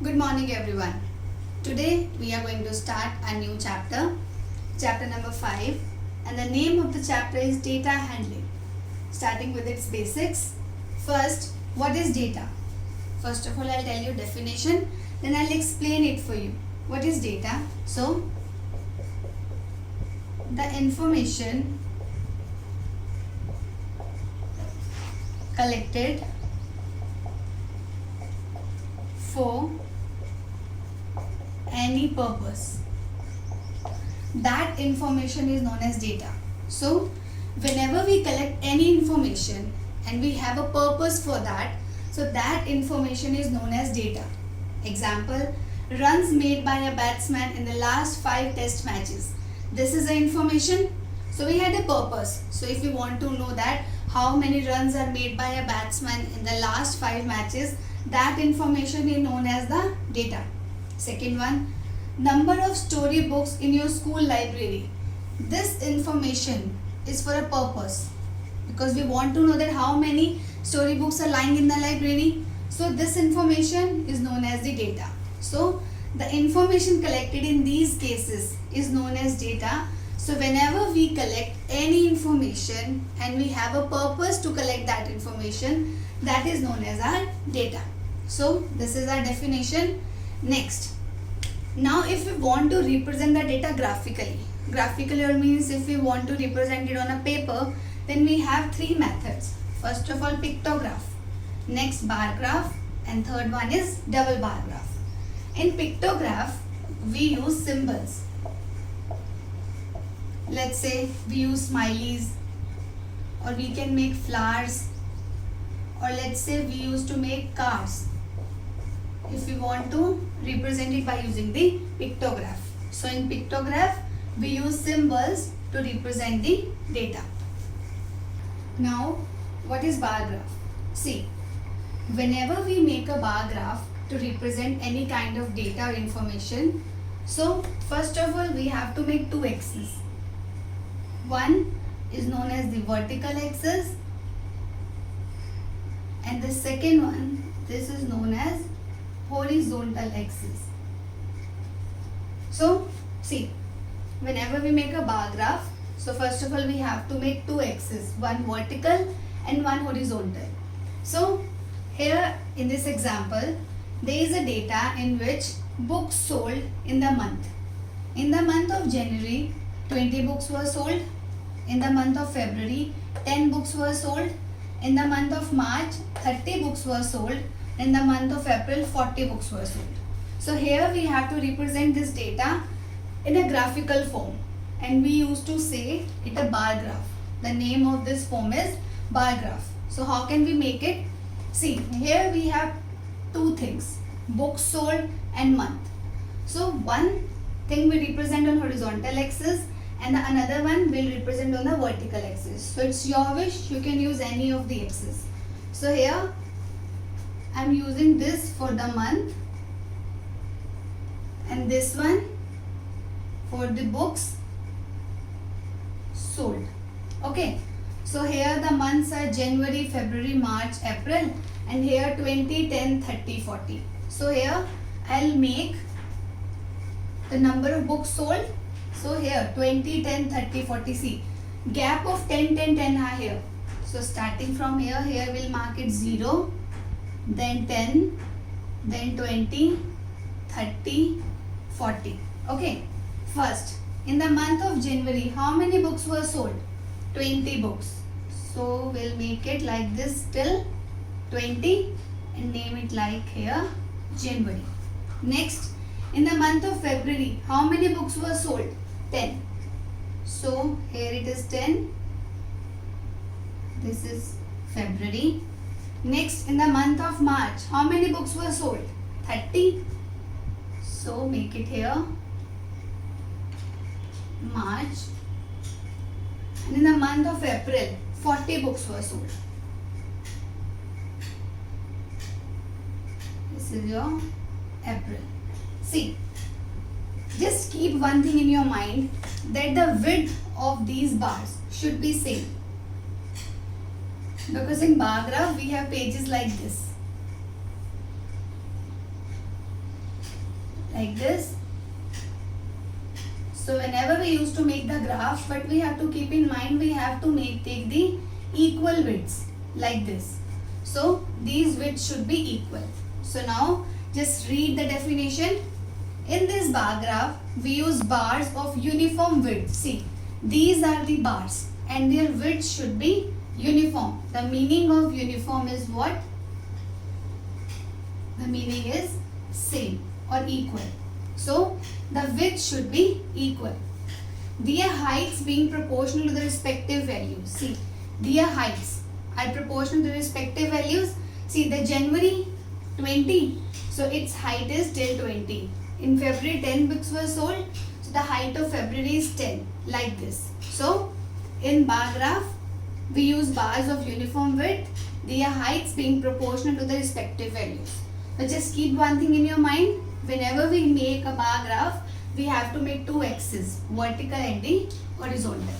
Good morning everyone. Today we are going to start a new chapter, chapter number 5, and the name of the chapter is data handling. Starting with its basics. First, what is data? First of all, I'll tell you definition, then I'll explain it for you. What is data? So, the information collected for any purpose. That information is known as data. So, whenever we collect any information and we have a purpose for that, so that information is known as data. Example, runs made by a batsman in the last 5 test matches. This is the information. So, we had a purpose. So, if you want to know that how many runs are made by a batsman in the last 5 matches, that information is known as the data. Second one, number of storybooks in your school library. This information is for a purpose because we want to know that how many storybooks are lying in the library. So this information is known as the data. So the information collected in these cases is known as data. So whenever we collect any information and we have a purpose to collect that information, that is known as our data. So this is our definition. Next, now if we want to represent the data graphically means if we want to represent it on a paper, then we have 3 methods. First of all, pictograph, next bar graph, and third one is double bar graph. In pictograph, we use symbols. Let's say we use smileys, or we can make flowers, or let's say we used to make cars if we want to represent it by using the pictograph. So in pictograph, we use symbols to represent the data. Now, what is bar graph? See, whenever we make a bar graph to represent any kind of data or information, so first of all, we have to make 2 axes. One is known as the vertical axis, and the second one, this is known as horizontal axis. So, see, whenever we make a bar graph, so first of all we have to make 2 axes, one vertical and one horizontal. So, here in this example, there is a data in which books sold in the month. In the month of January, 20 books were sold. In the month of February, 10 books were sold. In the month of March, 30 books were sold. In the month of April, 40 books were sold. So here we have to represent this data in a graphical form, and we used to say it a bar graph. The name of this form is bar graph. So how can we make it? See, here we have 2 things, books sold and month. So one thing we represent on horizontal axis and the another one will represent on the vertical axis. So it's your wish, you can use any of the axes. So here I am using this for the month and this one for the books sold. Okay, so here the months are January, February, March, April, and here 20, 10, 30, 40. So here I'll make the number of books sold. So here 20, 10, 30, 40. See, gap of 10, 10, 10 are here. So starting from here, we'll mark it 0, then 10, then 20, 30, 40. Okay, first in the month of January, how many books were sold? 20 books. So we'll make it like this till 20 and name it like here January. Next, in the month of February, how many books were sold? 10. So here it is 10. This is February. Next, in the month of March, how many books were sold? 30. So make it here March. And in the month of April, 40 books were sold. This is your April. See, just keep one thing in your mind, that the width of these bars should be same. Because in bar graph we have pages like this. like this. So whenever we used to make the graph, but we have to keep in mind we have to take the equal widths like this. So these widths should be equal. So now just read the definition. In this bar graph, we use bars of uniform width. See, these are the bars and their width should be uniform. The meaning of uniform is what? The meaning is same or equal. So the width should be equal. Their heights being proportional to the respective values. See, their heights are proportional to the respective values. See, the January 20, so its height is till 20. In February 10 books were sold, so the height of February is 10, like this. So in bar graph, we use bars of uniform width, their heights being proportional to the respective values. But just keep one thing in your mind, whenever we make a bar graph, we have to make two axes, vertical and the horizontal.